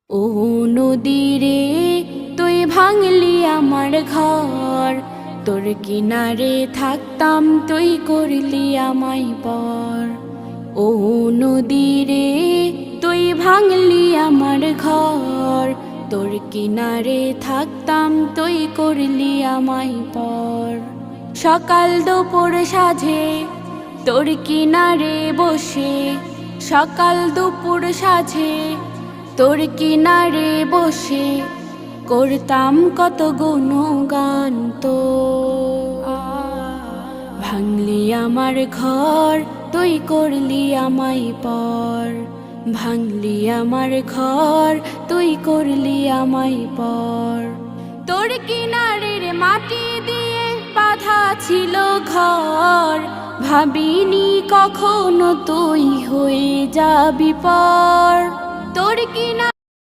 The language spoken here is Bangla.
ও নদী রে, তুই ভাঙলি আমার ঘর, তোর কিনারে থাকতাম তুই করলি আমায় পর। ও নদী রে, তুই ভাঙলি আমার ঘর, তোর কিনারে থাকতাম তুই করলি আমায় পর। সকাল দুপুর সাঁঝে তোর কিনারে বসে, সকাল দুপুর সাঁঝে তোর কিনারে বসে করতাম কত গুণগান তো। ভাঙলি আমার ঘর, তুই করলি আমায় পর। ভাঙলি আমার ঘর, তুই করলি আমায় পর। তোর কিনারের মাটি দিয়ে বাঁধা ছিল ঘর, ভাবিনি কখনো তুই হয়ে যাবি পর। তোর কিনা